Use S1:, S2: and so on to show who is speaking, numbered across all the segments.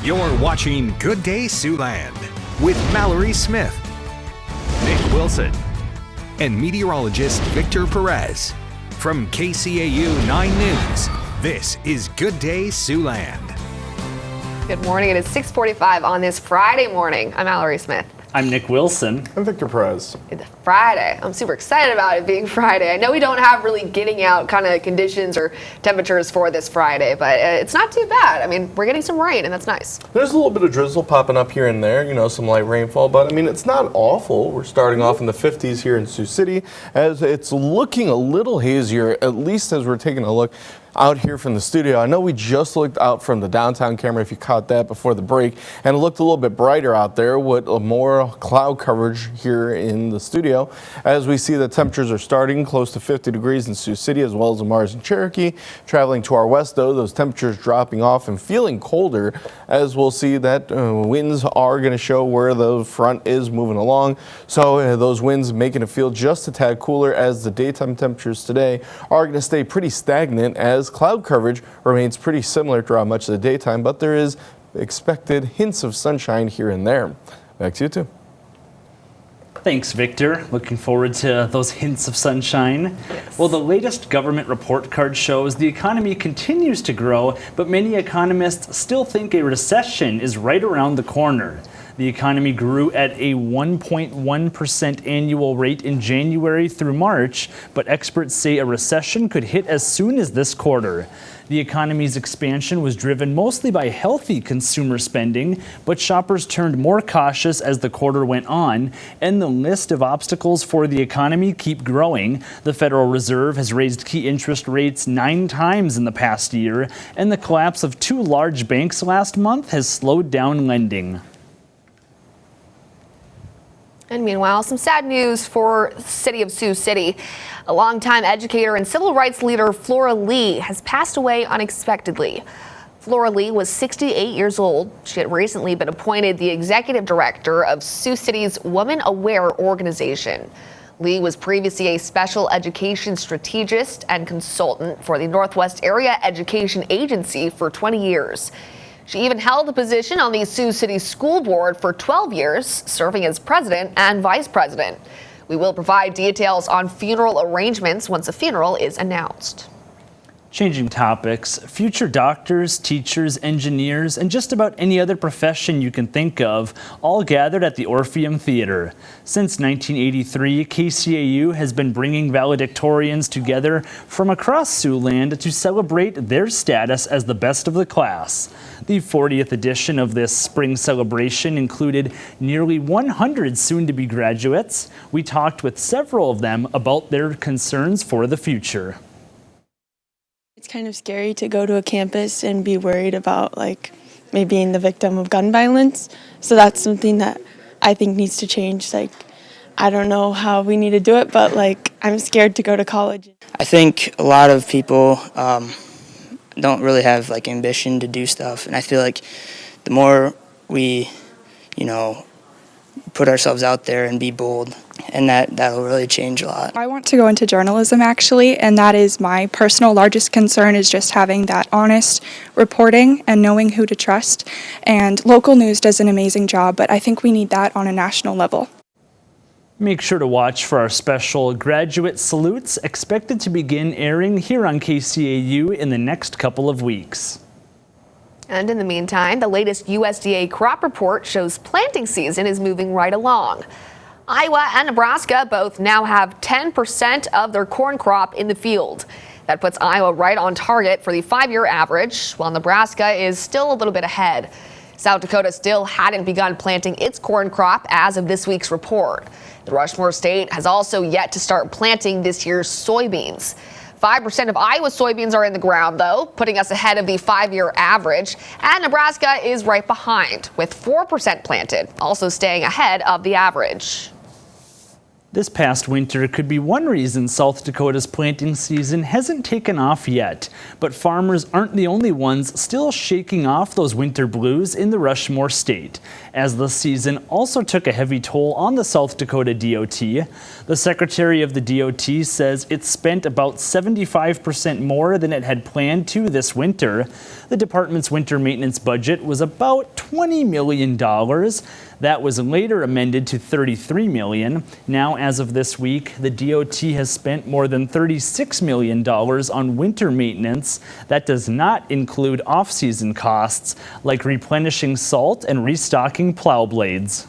S1: You're watching Good Day Siouxland with Mallory Smith, Nick Wilson, and meteorologist Victor Perez. From KCAU 9 News, this is Good Day Siouxland.
S2: Good morning. It is 6:45 on this Friday morning. I'm Mallory Smith.
S3: I'm Nick Wilson.
S4: I'm Victor Perez.
S2: It's Friday. I'm super excited about it being Friday. I know we don't have really getting out kind of conditions or temperatures for this Friday, but it's not too bad. I mean, we're getting some rain, and that's nice.
S4: There's a little bit of drizzle popping up here and there, some light rainfall, but I mean, it's not awful. We're starting off in the 50s here in Sioux City, as it's looking a little hazier, at least as we're taking a look out here from the studio. I know we just looked out from the downtown camera, if you caught that before the break, and it looked a little bit brighter out there with more cloud coverage here in the studio. As we see, the temperatures are starting close to 50 degrees in Sioux City, as well as in Mars and Cherokee. Traveling to our west, though, those temperatures dropping off and feeling colder, as we'll see that winds are going to show where the front is moving along. So those winds making it feel just a tad cooler, as the daytime temperatures today are going to stay pretty stagnant, as cloud coverage remains pretty similar throughout much of the daytime, but there is expected hints of sunshine here and there. Back to you, too.
S3: Thanks, Victor. Looking forward to those hints of sunshine.
S2: Yes.
S3: Well, the latest government report card shows the economy continues to grow, but many economists still think a recession is right around the corner. The economy grew at a 1.1% annual rate in January through March, but experts say a recession could hit as soon as this quarter. The economy's expansion was driven mostly by healthy consumer spending, but shoppers turned more cautious as the quarter went on, and the list of obstacles for the economy keep growing. The Federal Reserve has raised key interest rates 9 times in the past year, and the collapse of 2 large banks last month has slowed down lending.
S2: And meanwhile, some sad news for the city of Sioux City. A longtime educator and civil rights leader, Flora Lee, has passed away unexpectedly. Flora Lee was 68 years old. She had recently been appointed the executive director of Sioux City's Women Aware organization. Lee was previously a special education strategist and consultant for the Northwest Area Education Agency for 20 years. She even held a position on the Sioux City School Board for 12 years, serving as president and vice president. We will provide details on funeral arrangements once a funeral is announced.
S3: Changing topics, future doctors, teachers, engineers, and just about any other profession you can think of all gathered at the Orpheum Theater. Since 1983, KCAU has been bringing valedictorians together from across Siouxland to celebrate their status as the best of the class. The 40th edition of this spring celebration included nearly 100 soon-to-be graduates. We talked with several of them about their concerns for the future.
S5: It's kind of scary to go to a campus and be worried about maybe being the victim of gun violence. So that's something that I think needs to change. I don't know how we need to do it, but I'm scared to go to college.
S6: I think a lot of people don't really have ambition to do stuff, and I feel like the more we, put ourselves out there and be bold, and that'll really change a lot.
S7: I want to go into journalism, actually, and that is my personal largest concern, is just having that honest reporting and knowing who to trust. And local news does an amazing job, but I think we need that on a national level.
S3: Make sure to watch for our special graduate salutes, expected to begin airing here on KCAU in the next couple of weeks.
S2: And in the meantime, the latest USDA crop report shows planting season is moving right along. Iowa and Nebraska both now have 10% of their corn crop in the field. That puts Iowa right on target for the 5-year average, while Nebraska is still a little bit ahead. South Dakota still hadn't begun planting its corn crop as of this week's report. The Rushmore State has also yet to start planting this year's soybeans. 5% of Iowa's soybeans are in the ground, though, putting us ahead of the 5-year average. And Nebraska is right behind, with 4% planted, also staying ahead of the average.
S3: This past winter could be one reason South Dakota's planting season hasn't taken off yet. But farmers aren't the only ones still shaking off those winter blues in the Rushmore State, as the season also took a heavy toll on the South Dakota DOT. The secretary of the DOT says it spent about 75% more than it had planned to this winter. The department's winter maintenance budget was about $20 million. That was later amended to $33 million. Now, as of this week, the DOT has spent more than $36 million on winter maintenance. That does not include off-season costs like replenishing salt and restocking plow blades.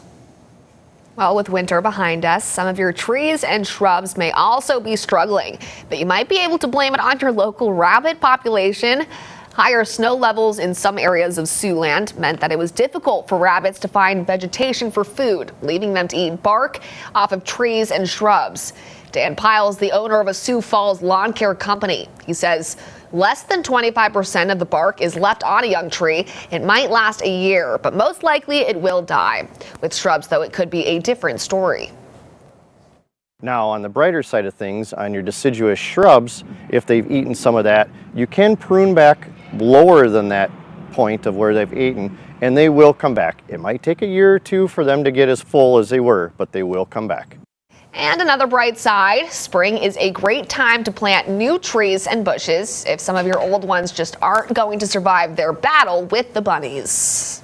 S2: Well, with winter behind us, some of your trees and shrubs may also be struggling, but you might be able to blame it on your local rabbit population. Higher snow levels in some areas of Siouxland meant that it was difficult for rabbits to find vegetation for food, leaving them to eat bark off of trees and shrubs. Dan Piles, the owner of a Sioux Falls lawn care company, he says less than 25% of the bark is left on a young tree. It might last a year, but most likely it will die. With shrubs, though, it could be a different story.
S8: Now, on the brighter side of things, on your deciduous shrubs, if they've eaten some of that, you can prune back lower than that point of where they've eaten, and they will come back. It might take a year or two for them to get as full as they were, but they will come back.
S2: And another bright side, spring is a great time to plant new trees and bushes if some of your old ones just aren't going to survive their battle with the bunnies.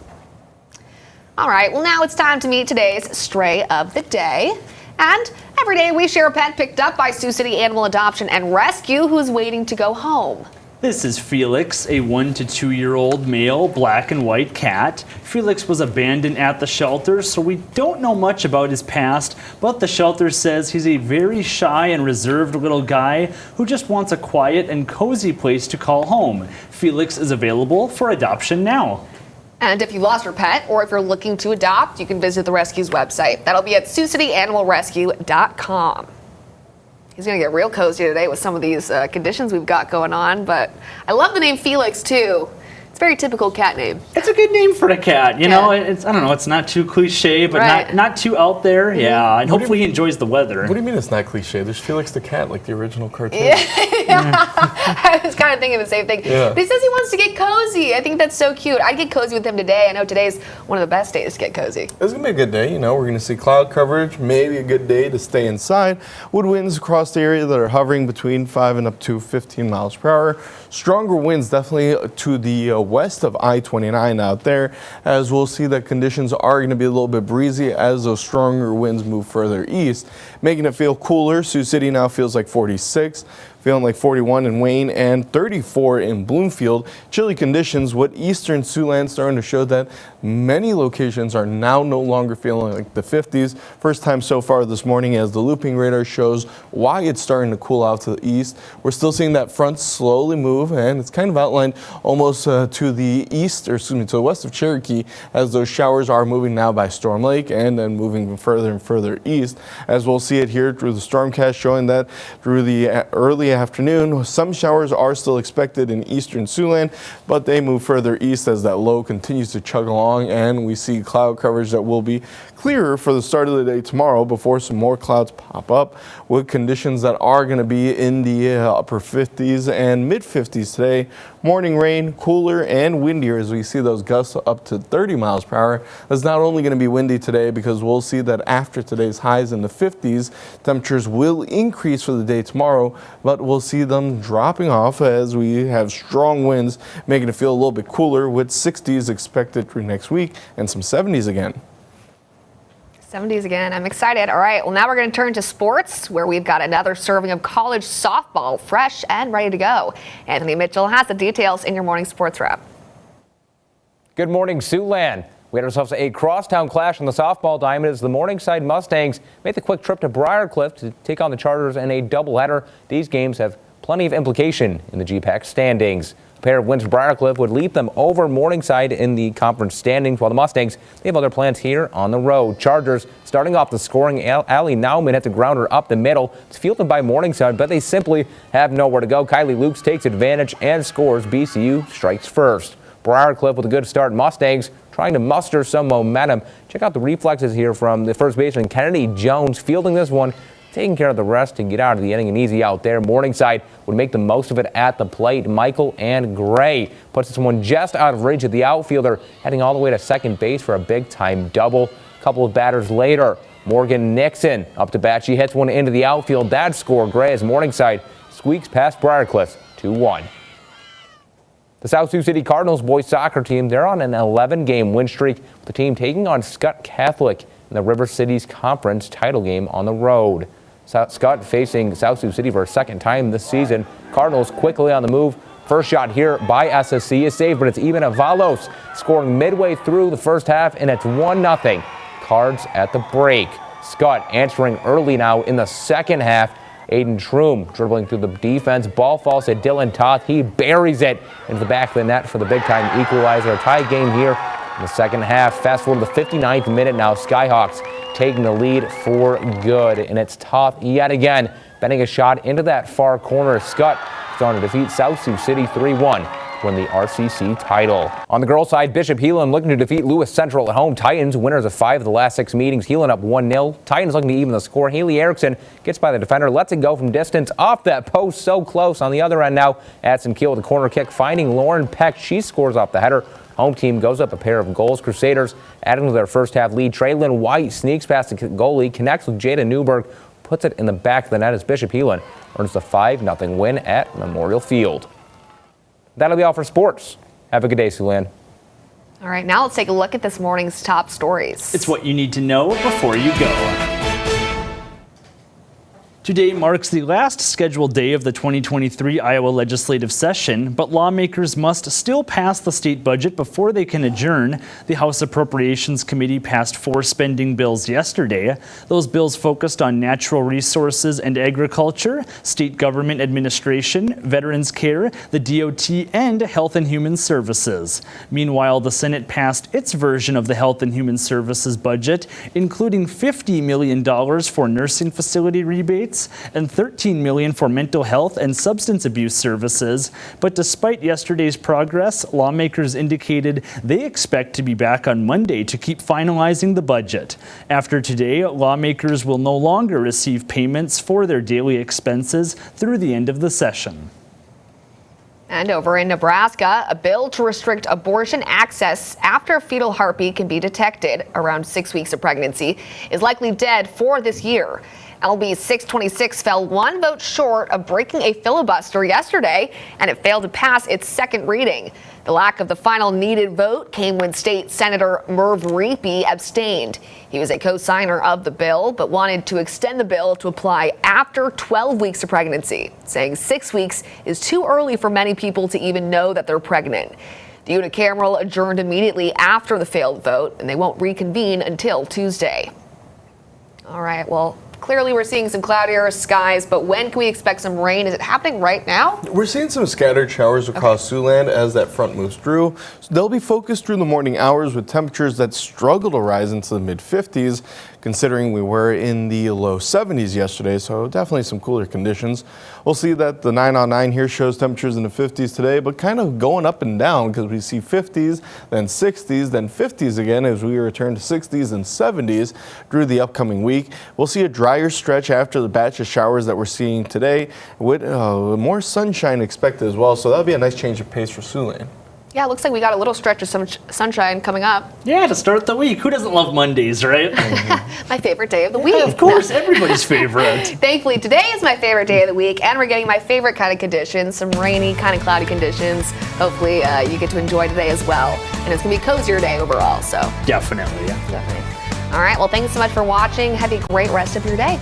S2: All right, well, now it's time to meet today's Stray of the Day. And every day we share a pet picked up by Sioux City Animal Adoption and Rescue who's waiting to go home.
S3: This is Felix, a 1 to 2 year old male black and white cat. Felix was abandoned at the shelter, so we don't know much about his past, but the shelter says he's a very shy and reserved little guy who just wants a quiet and cozy place to call home. Felix is available for adoption now.
S2: And if you lost your pet or if you're looking to adopt, you can visit the rescue's website. That'll be at SiouxCityAnimalRescue.com. He's going to get real cozy today with some of these conditions we've got going on, but I love the name Felix too. It's a very typical cat name.
S3: It's a good name for a cat, you know. It's, I don't know, it's not too cliche, but
S2: Right.
S3: not too out there. Yeah, and hopefully he enjoys the weather.
S4: What do you mean it's not cliche? There's Felix the cat, like the original cartoon.
S2: I was kind of thinking the same thing.
S4: Yeah.
S2: But he says he wants to get cozy. I think that's so cute. I'd get cozy with him today. I know today's one of the best days to get cozy.
S4: It's going to be a good day. You know, we're going to see cloud coverage, maybe a good day to stay inside. Wood winds across the area that are hovering between 5 and up to 15 miles per hour. Stronger winds definitely to the west of I-29 out there, as we'll see that conditions are going to be a little bit breezy as those stronger winds move further east, making it feel cooler. Sioux City now feels like 46. Feeling like 41 in Wayne and 34 in Bloomfield. Chilly conditions with eastern Siouxland starting to show that many locations are now no longer feeling like the 50s. First time so far this morning as the looping radar shows why it's starting to cool out to the east. We're still seeing that front slowly move, and it's kind of outlined almost to the east, or excuse me, to the west of Cherokee, as those showers are moving now by Storm Lake and then moving further and further east, as we'll see it here through the stormcast showing that through the early afternoon, some showers are still expected in eastern Siouxland, but they move further east as that low continues to chug along, and we see cloud coverage that will be clearer for the start of the day tomorrow before some more clouds pop up, with conditions that are going to be in the upper 50s and mid 50s today. Morning rain, cooler and windier as we see those gusts up to 30 miles per hour. It's not only going to be windy today, because we'll see that after today's highs in the 50s, temperatures will increase for the day tomorrow, but we'll see them dropping off as we have strong winds, making it feel a little bit cooler, with 60s expected through next week and some 70s again.
S2: 70s again. I'm excited. All right. Well, now we're going to turn to sports, where we've got another serving of college softball, fresh and ready to go. Anthony Mitchell has the details in your morning sports wrap.
S9: Good morning, Siouxland. We had ourselves a crosstown clash on the softball diamond as the Morningside Mustangs made the quick trip to Briarcliff to take on the Chargers in a doubleheader. These games have plenty of implication in the GPAC standings. A pair of wins for Briarcliff would leap them over Morningside in the conference standings, while the Mustangs, they have other plans here on the road. Chargers starting off the scoring. Allie Nauman at the grounder up the middle. It's fielded by Morningside, but they simply have nowhere to go. Kylie Lukes takes advantage and scores. BCU strikes first. Briarcliff with a good start. Mustangs trying to muster some momentum. Check out the reflexes here from the first baseman Kennedy Jones, fielding this one taking care of the rest to get out of the inning and easy out there. Morningside would make the most of it at the plate. Michael and Gray puts this one just out of reach of the outfielder, heading all the way to second base for a big-time double. A couple of batters later, Morgan Nixon up to bat. She hits one into the outfield. That score, Gray, as Morningside squeaks past Briarcliff 2-1. The South Sioux City Cardinals boys soccer team, they're on an 11-game win streak, with the team taking on Scott Catholic in the River Cities Conference title game on the road. Scott facing South Sioux City for a second time this season. Cardinals quickly on the move. First shot here by SSC is saved, but it's even Avalos scoring midway through the first half, and it's 1-0. Cards at the break. Scott answering early now in the second half. Aiden Troom dribbling through the defense. Ball falls to Dylan Toth. He buries it into the back of the net for the big-time equalizer. A tie game here in the second half. Fast forward to the 59th minute now. Skyhawks taking the lead for good. And it's Toth yet again, bending a shot into that far corner. Scott is on to defeat South Sioux City 3-1. Win the RCC title. On the girls' side, Bishop Heelan looking to defeat Lewis Central at home. Titans winners of 5 of the last 6 meetings. Heelan up 1-0. Titans looking to even the score. Haley Erickson gets by the defender, lets it go from distance off that post. So close on the other end now. Addison Keel with a corner kick, finding Lauren Peck. She scores off the header. Home team goes up a pair of goals. Crusaders adding to their first half lead. Traylon White sneaks past the goalie, connects with Jada Newberg, puts it in the back of the net as Bishop Heelan earns the 5-0 win at Memorial Field. That'll be all for sports. Have a good day, Siouxland.
S2: All right, now let's take a look at this morning's top stories.
S3: It's what you need to know before you go. Today marks the last scheduled day of the 2023 Iowa legislative session, but lawmakers must still pass the state budget before they can adjourn. The House Appropriations Committee passed 4 spending bills yesterday. Those bills focused on natural resources and agriculture, state government administration, veterans care, the DOT, and Health and Human Services. Meanwhile, the Senate passed its version of the Health and Human Services budget, including $50 million for nursing facility rebates and $13 million for mental health and substance abuse services. But despite yesterday's progress, lawmakers indicated they expect to be back on Monday to keep finalizing the budget. After today, lawmakers will no longer receive payments for their daily expenses through the end of the session.
S2: And over in Nebraska, a bill to restrict abortion access after fetal heartbeat can be detected around 6 weeks of pregnancy is likely dead for this year. LB 626 fell 1 vote short of breaking a filibuster yesterday, and it failed to pass its second reading. The lack of the final needed vote came when State Senator Merv Reapy abstained. He was a co-signer of the bill, but wanted to extend the bill to apply after 12 weeks of pregnancy, saying 6 weeks is too early for many people to even know that they're pregnant. The unicameral adjourned immediately after the failed vote, and they won't reconvene until Tuesday. All right, well, clearly we're seeing some cloudier skies, but when can we expect some rain? Is it happening right now?
S4: We're seeing some scattered showers across Siouxland as that front moves through. So they'll be focused through the morning hours with temperatures that struggle to rise into the mid-50s, considering we were in the low 70s yesterday, so definitely some cooler conditions. We'll see that the 9 on 9 here shows temperatures in the 50s today, but kind of going up and down because we see 50s, then 60s, then 50s again as we return to 60s and 70s through the upcoming week. We'll see a drier stretch after the batch of showers that we're seeing today with more sunshine expected as well, so that'll be a nice change of pace for Siouxland.
S2: Yeah, it looks like we got a little stretch of sunshine coming up.
S3: Yeah, to start the week. Who doesn't love Mondays, right?
S2: My favorite day of the week.
S3: Yeah, of course, everybody's favorite.
S2: Thankfully, today is my favorite day of the week, and we're getting my favorite kind of conditions, some rainy, kind of cloudy conditions. Hopefully, you get to enjoy today as well. And it's going to be a cozier day overall, so.
S3: Definitely, yeah.
S2: Definitely. All right, well, thanks so much for watching. Have a great rest of your day.